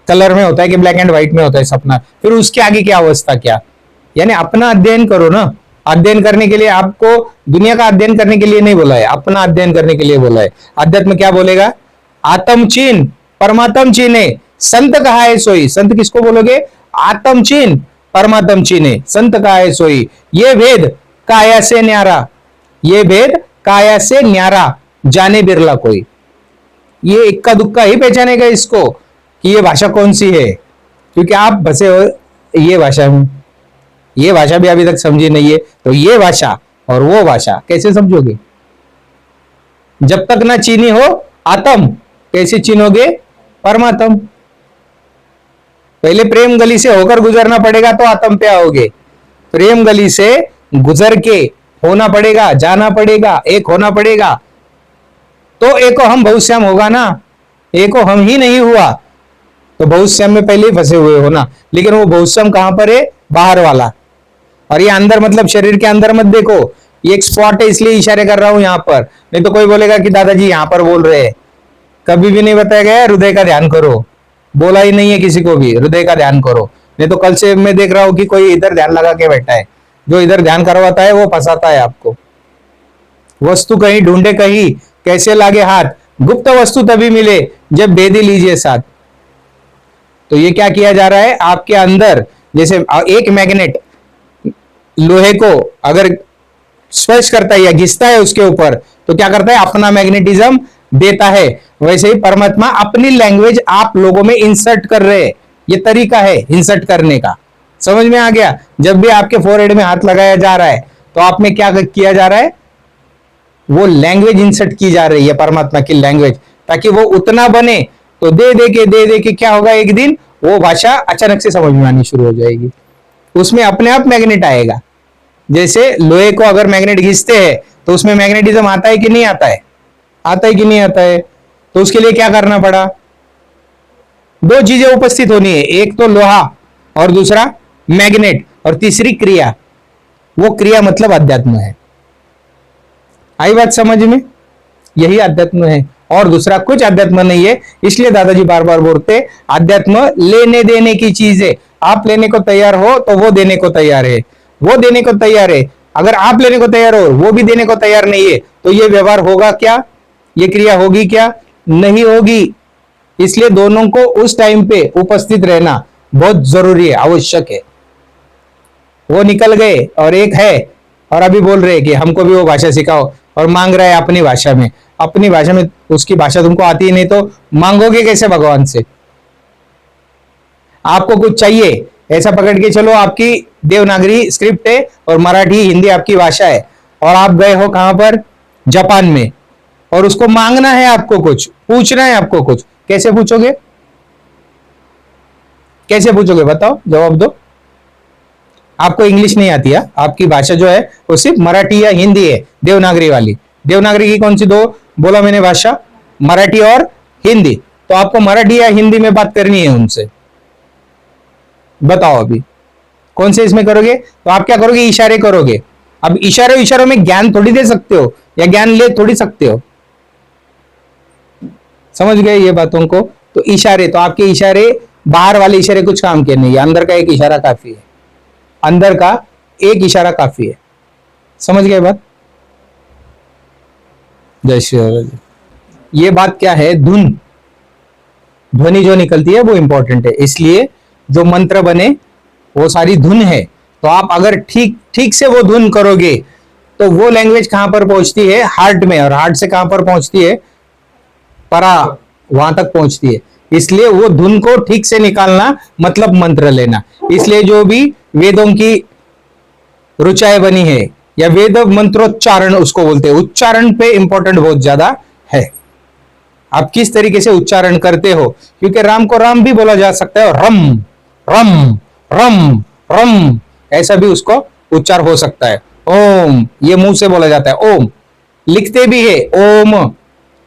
कलर में होता है कि ब्लैक एंड व्हाइट में होता है सपना? फिर उसके आगे क्या अवस्था क्या? यानी अपना अध्ययन करो ना। अध्ययन करने के लिए आपको दुनिया का अध्ययन करने के लिए नहीं बोला है, अपना अध्ययन करने के लिए बोला है। अध्यात्म क्या बोलेगा? आत्म चिन्ह परमात्म चिन्ह, संत कहा है सोई। संत किसको बोलोगे? आत्म चिन्ह परमात्म चिन्ह, संत कहा है सोई। ये भेद काया से न्यारा, ये भेद काया से न्यारा, जाने बिरला कोई। ये इक्का दुक्का ही पहचानेगा इसको कि ये भाषा कौन सी है, क्योंकि आप बसे हो ये भाषा में। ये भाषा भी अभी तक समझी नहीं है, तो ये भाषा और वो भाषा कैसे समझोगे? जब तक ना चीनी हो आत्म कैसे चिन्होगे? परमात्म। पहले प्रेम गली से होकर गुजरना पड़ेगा तो आत्म पे आओगे। प्रेम गली से गुजर के होना पड़ेगा, जाना पड़ेगा, एक होना पड़ेगा, तो एको हम बहुश्याम होगा ना। एको हम ही नहीं हुआ तो बहुश्याम में पहले ही फंसे हुए हो ना। लेकिन वो बहुश्याम कहां पर है? बाहर वाला। और ये अंदर मतलब शरीर के अंदर मत देखो, ये एक स्पॉट है इसलिए इशारे कर रहा हूं यहां पर। नहीं तो कोई बोलेगा कि दादाजी यहां पर बोल रहे हैं। कभी भी नहीं बताया गया हृदय का ध्यान करो, बोला ही नहीं है किसी को भी हृदय का ध्यान करो। नहीं तो कल से मैं देख रहा हूं कि कोई इधर ध्यान लगा के बैठा है, जो इधर ध्यान करवाता है वो फंसाता है आपको। वस्तु कहीं ढूंढे कहीं, कैसे लागे हाथ, गुप्त वस्तु तभी मिले जब भेदी लीजिए साथ। तो ये क्या किया जा रहा है आपके अंदर? जैसे एक मैग्नेट लोहे को अगर स्पर्श करता है या घिसता है उसके ऊपर तो क्या करता है? अपना मैग्नेटिज्म देता है। वैसे ही परमात्मा अपनी लैंग्वेज आप लोगों में इंसर्ट कर रहे हैं। ये तरीका है इंसर्ट करने का, समझ में आ गया? जब भी आपके फोरहेड में हाथ लगाया जा रहा है तो आप में क्या किया जा रहा है? वो लैंग्वेज इंसर्ट की जा रही है, परमात्मा की लैंग्वेज, ताकि वो उतना बने। तो दे दे के क्या होगा? एक दिन वो भाषा अचानक से समझ में आनी शुरू हो जाएगी, उसमें अपने आप मैग्नेट आएगा। जैसे लोहे को अगर मैग्नेट घिसते हैं तो उसमें मैग्नेटिज्म आता है कि नहीं आता है? आता है कि नहीं आता है? तो उसके लिए क्या करना पड़ा? दो चीजें उपस्थित होनी है, एक तो लोहा और दूसरा मैग्नेट, और तीसरी क्रिया। वो क्रिया मतलब अध्यात्म है। आई बात समझ में? यही अध्यात्म है और दूसरा कुछ अध्यात्म नहीं है। इसलिए दादाजी बार बार बोलते अध्यात्म लेने देने की चीज है। आप लेने को तैयार हो तो वो देने को तैयार है, वो देने को तैयार है। अगर आप लेने को तैयार हो, वो भी देने को तैयार नहीं है, तो ये व्यवहार होगा क्या? ये क्रिया होगी क्या? नहीं होगी। इसलिए दोनों को उस टाइम पे उपस्थित रहना बहुत जरूरी है, आवश्यक है। वो निकल गए और एक है और अभी बोल रहे हैं कि हमको भी वो भाषा सिखाओ, और मांग रहा है अपनी भाषा में। अपनी भाषा में, उसकी भाषा तुमको आती ही नहीं तो मांगोगे कैसे भगवान से? आपको कुछ चाहिए ऐसा पकड़ के चलो, आपकी देवनागरी स्क्रिप्ट है और मराठी हिंदी आपकी भाषा है, और आप गए हो कहां पर? जापान में, और उसको मांगना है आपको, कुछ पूछना है आपको कुछ। कैसे पूछोगे? कैसे पूछोगे? बताओ, जवाब दो। आपको इंग्लिश नहीं आती है, आपकी भाषा जो है वो सिर्फ मराठी या हिंदी है, देवनागरी वाली। देवनागरी की कौन सी दो बोला मैंने भाषा? मराठी और हिंदी। तो आपको मराठी या हिंदी में बात करनी है उनसे। बताओ अभी कौन से इसमें करोगे? तो आप क्या करोगे? इशारे करोगे। अब इशारों में ज्ञान थोड़ी दे सकते हो या ज्ञान ले थोड़ी सकते हो। समझ गए ये बातों को? तो इशारे, तो आपके इशारे, बाहर वाले इशारे कुछ काम के नहीं है, अंदर का एक इशारा काफी है। अंदर का एक इशारा काफी है। समझ गए बात? जय श्री राम। ये बात क्या है? धुन, ध्वनि जो निकलती है वो इंपॉर्टेंट है। इसलिए जो मंत्र बने वो सारी धुन है। तो आप अगर ठीक से वो धुन करोगे तो वो लैंग्वेज कहां पर पहुंचती है? हार्ट में, और हार्ट से कहां पर पहुंचती है? परा, वहां तक पहुंचती है। इसलिए वो धुन को ठीक से निकालना मतलब मंत्र लेना। इसलिए जो भी वेदों की ऋचाएं बनी है या वेद मंत्रोच्चारण उसको बोलते हैं, उच्चारण पे इंपॉर्टेंट बहुत ज्यादा है। आप किस तरीके से उच्चारण करते हो, क्योंकि राम को राम भी बोला जा सकता है, और रम रम रम रम ऐसा भी उसको उच्चार हो सकता है। ओम, ये मुंह से बोला जाता है ओम, लिखते भी है ओम,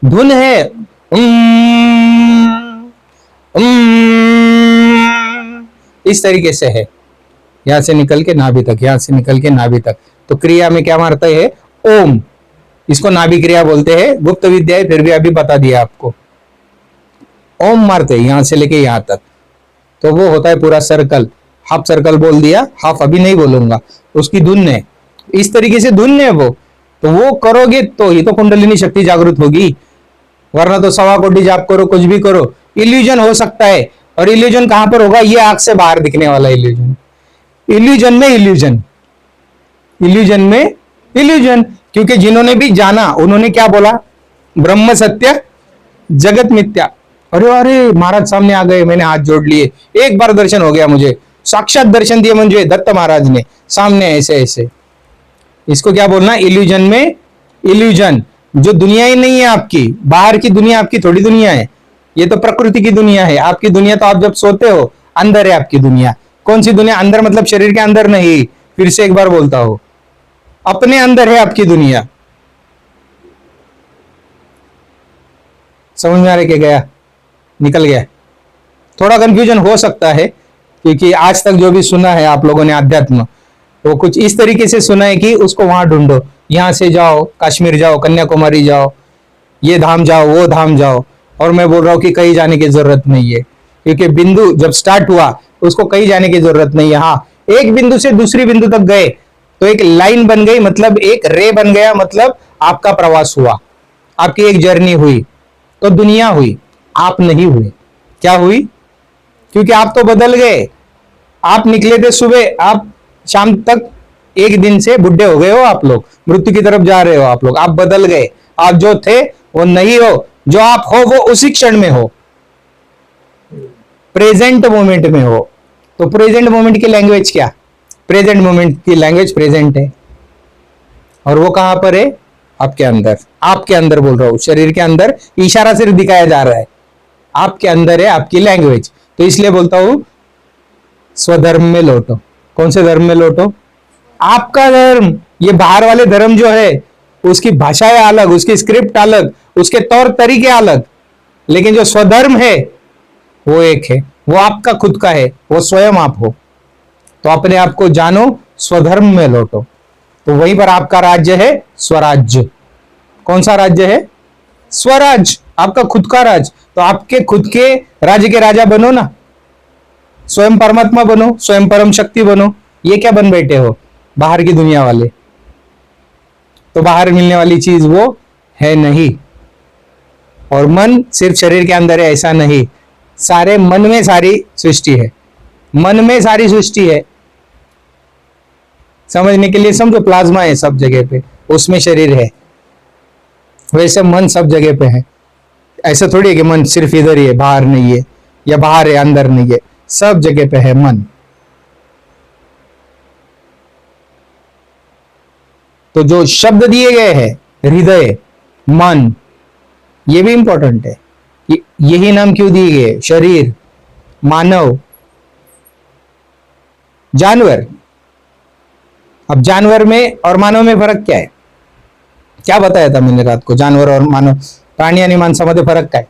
धुन है इस तरीके से है, यहां से निकल के नाभि तक, यहां से निकल के नाभि तक। तो क्रिया में क्या मारता है? ओम। इसको नाभि क्रिया बोलते हैं, गुप्त विद्या है, फिर भी अभी बता दिया आपको। ओम मारते हैं यहां से लेके यहां तक, तो वो होता है पूरा सर्कल। हाफ सर्कल बोल दिया, हाफ अभी नहीं बोलूंगा, उसकी धुन है। इस तरीके से धुन है वो, तो वो करोगे तो ही तो कुंडलिनी शक्ति जागृत होगी, वरना तो 1.25 कोटि जाप करो, कुछ भी करो, इल्यूजन हो सकता है। और इल्यूजन कहां पर होगा? ये आंख से बाहर दिखने वाला इल्यूजन। इल्यूजन में इल्यूजन, इल्यूजन में इल्यूजन। क्योंकि जिन्होंने भी जाना उन्होंने क्या बोला? ब्रह्म सत्य जगत मिथ्या। अरे अरे महाराज सामने आ गए, मैंने हाथ जोड़ लिए, एक बार दर्शन हो गया मुझे, साक्षात दर्शन दिए मुझे दत्त महाराज ने सामने, ऐसे ऐसे। इसको क्या बोलना? इल्यूजन में इल्यूजन। जो दुनिया ही नहीं है आपकी, बाहर की दुनिया आपकी थोड़ी दुनिया है, ये तो प्रकृति की दुनिया है। आपकी दुनिया तो आप जब सोते हो अंदर है आपकी दुनिया। कौन सी दुनिया? अंदर मतलब शरीर के अंदर नहीं, फिर से एक बार बोलता हूं, अपने अंदर है आपकी दुनिया। समझ में आ रहा है कि गया? निकल गया? थोड़ा कंफ्यूजन हो सकता है क्योंकि आज तक जो भी सुना है आप लोगों ने अध्यात्म, तो कुछ इस तरीके से सुना है कि उसको वहां ढूंढो, यहां से जाओ कश्मीर जाओ, कन्याकुमारी जाओ, ये धाम जाओ, वो धाम जाओ। और मैं बोल रहा हूं कि कहीं जाने की जरूरत नहीं है, क्योंकि बिंदु जब स्टार्ट हुआ उसको कहीं जाने की जरूरत नहीं है। हाँ, एक बिंदु से दूसरी बिंदु तक गए तो एक लाइन बन गई, मतलब एक रे बन गया, मतलब आपका प्रवास हुआ, आपकी एक जर्नी हुई, तो दुनिया हुई, आप नहीं हुए। क्या हुई? क्योंकि आप तो बदल गए। आप निकले थे सुबह, आप शाम तक एक दिन से बुढ़े हो गए हो, आप लोग मृत्यु की तरफ जा रहे हो, आप बदल गए। आप जो थे वो नहीं हो, जो आप हो वो उसी क्षण में हो, प्रेजेंट मोमेंट में हो। तो प्रेजेंट मोमेंट की लैंग्वेज क्या? प्रेजेंट मोमेंट की लैंग्वेज प्रेजेंट है, और वो कहां पर है? आपके अंदर। आपके अंदर बोल रहा हूं, शरीर के अंदर इशारा सिर्फ दिखाया जा रहा है, आपके अंदर है आपकी लैंग्वेज। तो इसलिए बोलता हूं स्वधर्म में लौटो। कौन से धर्म में लौटो? आपका धर्म। ये बाहर वाले धर्म जो है उसकी भाषाएं अलग, उसकी स्क्रिप्ट अलग, उसके तौर तरीके अलग, लेकिन जो स्वधर्म है वो एक है, वो आपका खुद का है, वो स्वयं आप हो। तो अपने आप को जानो, स्वधर्म में लौटो, तो वहीं पर आपका राज्य है स्वराज्य। कौन सा राज्य है? स्वराज, आपका खुद का राज। तो आपके खुद के राज्य के राजा बनो ना, स्वयं परमात्मा बनो, स्वयं परम शक्ति बनो। ये क्या बन बैठे हो? बाहर की दुनिया वाले। तो बाहर मिलने वाली चीज वो है नहीं, और मन सिर्फ शरीर के अंदर है ऐसा नहीं, सारे मन में सारी सृष्टि है, मन में सारी सृष्टि है। समझने के लिए समझो, प्लाज्मा है सब जगह पे, उसमें शरीर है, वैसे मन सब जगह पे है। ऐसा थोड़ी है कि मन सिर्फ इधर ही है, बाहर नहीं है, या बाहर है अंदर नहीं है, सब जगह पे है मन। तो जो शब्द दिए गए हैं, हृदय, मन, ये भी इंपॉर्टेंट है कि यही नाम क्यों दिए गए? शरीर, मानव, जानवर। अब जानवर में और मानव में फरक क्या है? क्या बताया था मैंने रात को? जानवर और मानव, प्राणी आणि माणसामध्ये फरक काय?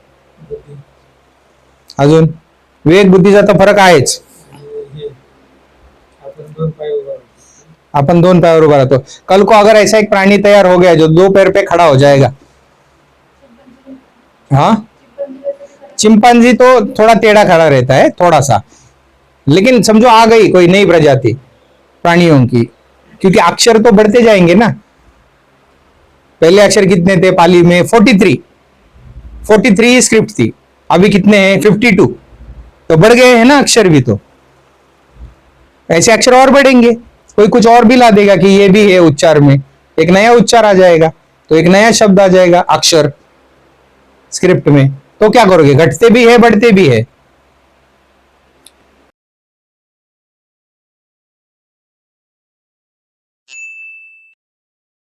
अजून विवेक बुद्धीचा तर फरक आहेच। अपन दोन पैर उभा रहतो। कल को अगर ऐसा एक प्राणी तैयार हो गया जो दो पैर पे खड़ा हो जाएगा, हाँ, चिंपांजी तो थोड़ा टेढ़ा खड़ा रहता है थोड़ा सा, लेकिन समझो आ गई कोई नई प्रजाति प्राणियों की, क्योंकि अक्षर तो बढ़ते जाएंगे ना। पहले अक्षर कितने थे पाली में? 43 स्क्रिप्ट थी, अभी कितने हैं? 52। तो बढ़ गए हैं ना अक्षर भी, तो ऐसे अक्षर और बढ़ेंगे, कोई कुछ और भी ला देगा कि ये भी है उच्चार में, एक नया उच्चार आ जाएगा, तो एक नया शब्द आ जाएगा अक्षर स्क्रिप्ट में। तो क्या करोगे? घटते भी है बढ़ते भी है,